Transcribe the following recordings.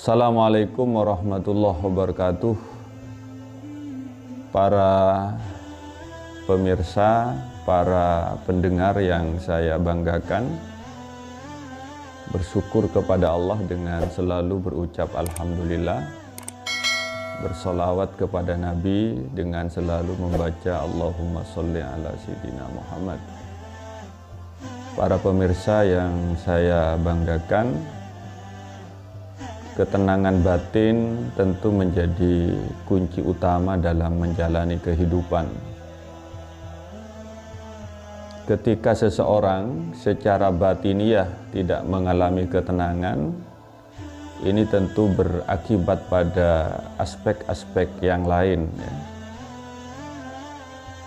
Assalamualaikum warahmatullahi wabarakatuh. Para pemirsa, para pendengar yang saya banggakan, bersyukur kepada Allah dengan selalu berucap Alhamdulillah, bersolawat kepada Nabi dengan selalu membaca Allahumma sholli ala sayyidina Muhammad. Para pemirsa yang saya banggakan, ketenangan batin tentu menjadi kunci utama dalam menjalani kehidupan. Ketika seseorang secara batiniah tidak mengalami ketenangan, ini tentu berakibat pada aspek-aspek yang lain.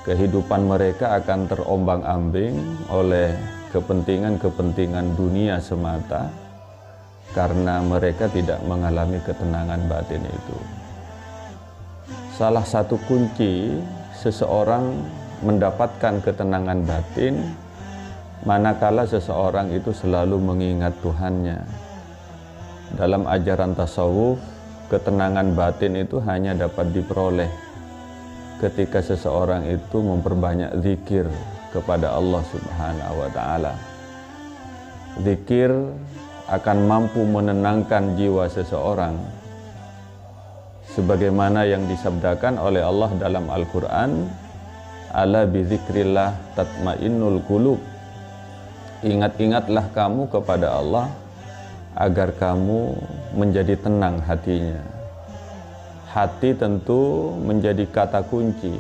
Kehidupan mereka akan terombang-ambing oleh kepentingan-kepentingan dunia semata, karena mereka tidak mengalami ketenangan batin itu. Salah satu kunci seseorang mendapatkan ketenangan batin manakala seseorang itu selalu mengingat Tuhannya. Dalam ajaran tasawuf, ketenangan batin itu hanya dapat diperoleh ketika seseorang itu memperbanyak zikir kepada Allah Subhanahu wa Ta'ala. Zikir akan mampu menenangkan jiwa seseorang, sebagaimana yang disabdakan oleh Allah dalam Al-Quran, ala bizikrillah tatmainnul qulub. Ingat-ingatlah kamu kepada Allah agar kamu menjadi tenang hatinya. Hati tentu menjadi kata kunci.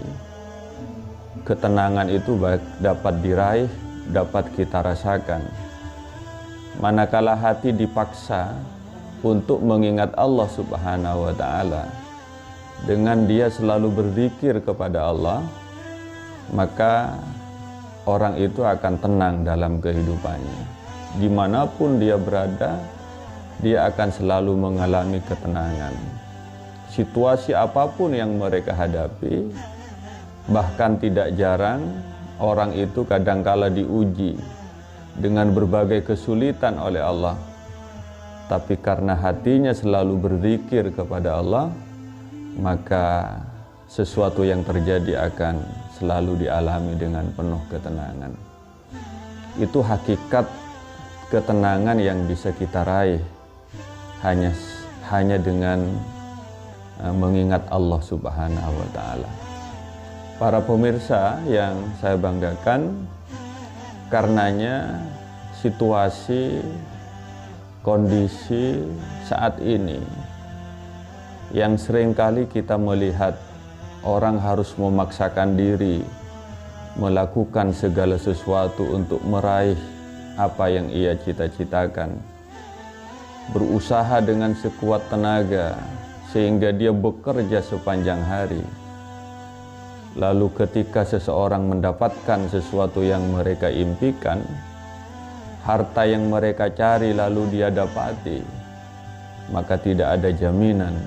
Ketenangan itu dapat diraih, dapat kita rasakan manakala hati dipaksa untuk mengingat Allah Subhanahu wa Ta'ala. Dengan dia selalu berzikir kepada Allah, maka orang itu akan tenang dalam kehidupannya. Dimanapun dia berada, dia akan selalu mengalami ketenangan. Situasi apapun yang mereka hadapi, bahkan tidak jarang orang itu kadangkala diuji dengan berbagai kesulitan oleh Allah, tapi karena hatinya selalu berzikir kepada Allah, maka sesuatu yang terjadi akan selalu dialami dengan penuh ketenangan. Itu hakikat ketenangan yang bisa kita raih hanya dengan mengingat Allah Subhanahu wa Ta'ala. Para pemirsa yang saya banggakan, karenanya situasi, kondisi saat ini yang seringkali kita melihat orang harus memaksakan diri melakukan segala sesuatu untuk meraih apa yang ia cita-citakan, berusaha dengan sekuat tenaga sehingga dia bekerja sepanjang hari. Lalu ketika seseorang mendapatkan sesuatu yang mereka impikan, harta yang mereka cari lalu dia dapati, maka tidak ada jaminan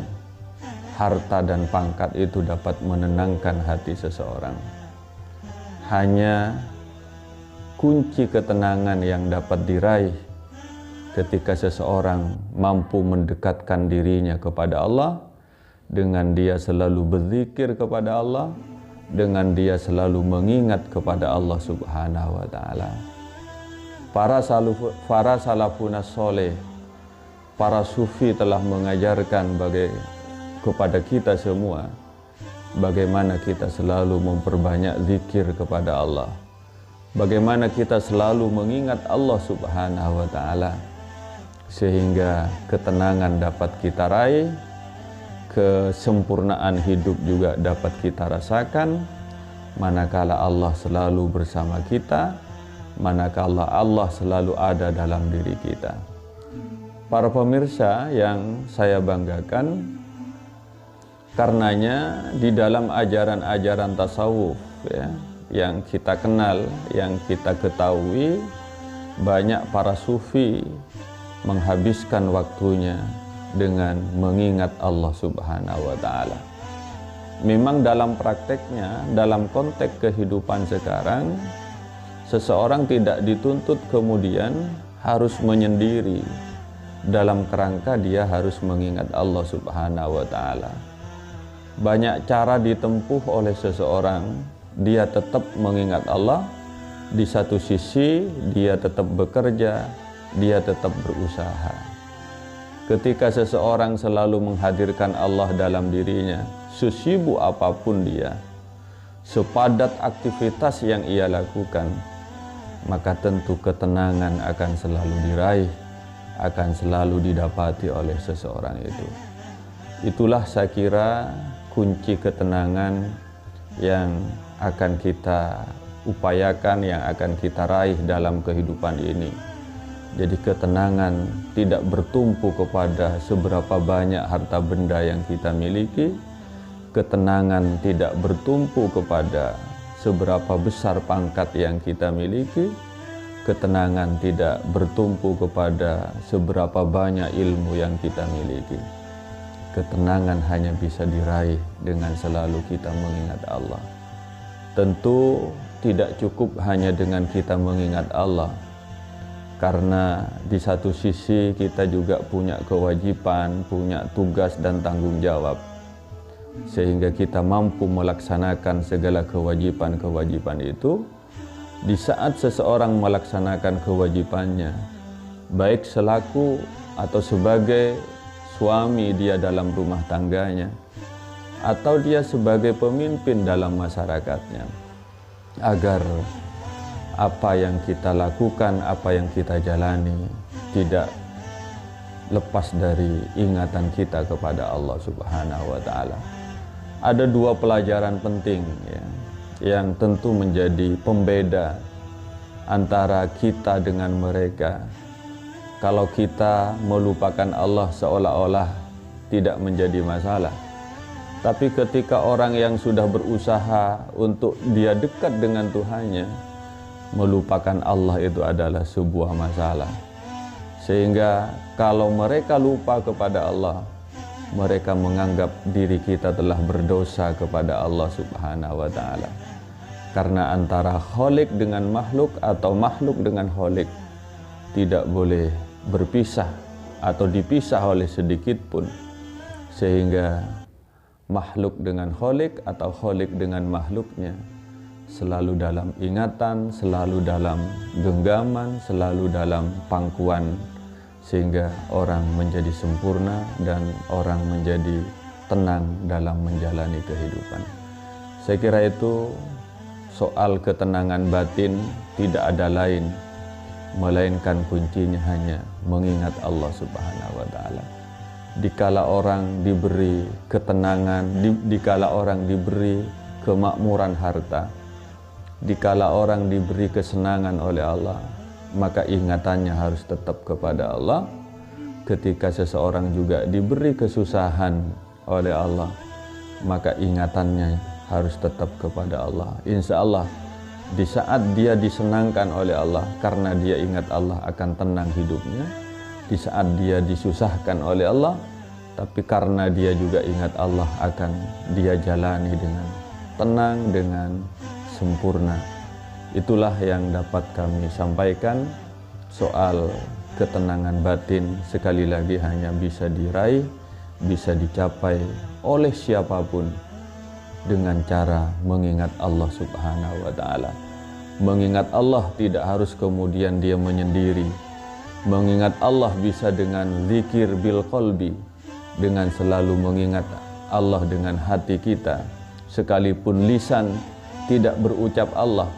harta dan pangkat itu dapat menenangkan hati seseorang. Hanya kunci ketenangan yang dapat diraih ketika seseorang mampu mendekatkan dirinya kepada Allah, dengan dia selalu berzikir kepada Allah, dengan dia selalu mengingat kepada Allah Subhanahu wa Ta'ala. Para salafun soleh, para sufi telah mengajarkan kepada kita semua bagaimana kita selalu memperbanyak zikir kepada Allah, bagaimana kita selalu mengingat Allah Subhanahu wa Ta'ala, sehingga ketenangan dapat kita raih, kesempurnaan hidup juga dapat kita rasakan manakala Allah selalu bersama kita, manakala Allah selalu ada dalam diri kita. Para pemirsa yang saya banggakan, karenanya di dalam ajaran-ajaran tasawuf yang kita kenal, yang kita ketahui, banyak para sufi menghabiskan waktunya dengan mengingat Allah Subhanahu wa Ta'ala. Memang dalam prakteknya, dalam konteks kehidupan sekarang, seseorang tidak dituntut kemudian harus menyendiri, dalam kerangka dia harus mengingat Allah Subhanahu wa Ta'ala. Banyak cara ditempuh oleh seseorang, dia tetap mengingat Allah. Di satu sisi dia tetap bekerja, dia tetap berusaha. Ketika seseorang selalu menghadirkan Allah dalam dirinya, sesibuk apapun dia, sepadat aktivitas yang ia lakukan, maka tentu ketenangan akan selalu diraih, akan selalu didapati oleh seseorang itu. Itulah saya kira kunci ketenangan yang akan kita upayakan, yang akan kita raih dalam kehidupan ini. Jadi ketenangan tidak bertumpu kepada seberapa banyak harta benda yang kita miliki. Ketenangan tidak bertumpu kepada seberapa besar pangkat yang kita miliki. Ketenangan tidak bertumpu kepada seberapa banyak ilmu yang kita miliki. Ketenangan hanya bisa diraih dengan selalu kita mengingat Allah. Tentu tidak cukup hanya dengan kita mengingat Allah, karena di satu sisi kita juga punya kewajiban, punya tugas dan tanggung jawab, sehingga kita mampu melaksanakan segala kewajiban-kewajiban itu. Di saat seseorang melaksanakan kewajibannya, baik selaku atau sebagai suami dia dalam rumah tangganya, atau dia sebagai pemimpin dalam masyarakatnya, agar apa yang kita lakukan, apa yang kita jalani tidak lepas dari ingatan kita kepada Allah Subhanahu wa Ta'ala. Ada dua pelajaran penting ya, yang tentu menjadi pembeda antara kita dengan mereka. Kalau kita melupakan Allah seolah-olah tidak menjadi masalah, tapi ketika orang yang sudah berusaha untuk dia dekat dengan Tuhannya, melupakan Allah itu adalah sebuah masalah. Sehingga kalau mereka lupa kepada Allah, mereka menganggap diri kita telah berdosa kepada Allah Subhanahu wa Ta'ala. Karena antara khalik dengan makhluk atau makhluk dengan khalik tidak boleh berpisah atau dipisah oleh sedikit pun. Sehingga makhluk dengan khalik atau khalik dengan makhluknya selalu dalam ingatan, selalu dalam genggaman, selalu dalam pangkuan, sehingga orang menjadi sempurna dan orang menjadi tenang dalam menjalani kehidupan. Saya kira itu soal ketenangan batin tidak ada lain melainkan kuncinya hanya mengingat Allah Subhanahu wa Ta'ala. Dikala orang diberi ketenangan, dikala orang diberi kemakmuran harta, dikala orang diberi kesenangan oleh Allah, maka ingatannya harus tetap kepada Allah. Ketika seseorang juga diberi kesusahan oleh Allah, maka ingatannya harus tetap kepada Allah. Insya Allah di saat dia disenangkan oleh Allah karena dia ingat Allah, akan tenang hidupnya. Di saat dia disusahkan oleh Allah, tapi karena dia juga ingat Allah, akan dia jalani dengan tenang, dengan sempurna. Itulah yang dapat kami sampaikan. Soal ketenangan batin sekali lagi hanya bisa diraih, bisa dicapai oleh siapapun dengan cara mengingat Allah Subhanahu wa Ta'ala. Mengingat Allah tidak harus kemudian dia menyendiri. Mengingat Allah bisa dengan zikir bil qalbi, dengan selalu mengingat Allah dengan hati kita. Sekalipun lisan tidak berucap Allah,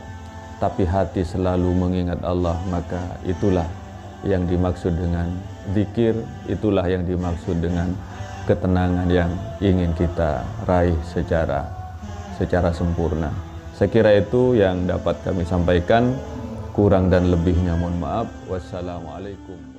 tapi hati selalu mengingat Allah, maka itulah yang dimaksud dengan zikir, itulah yang dimaksud dengan ketenangan yang ingin kita raih secara sempurna. Saya kira itu yang dapat kami sampaikan. Kurang dan lebihnya mohon maaf. Wassalamualaikum.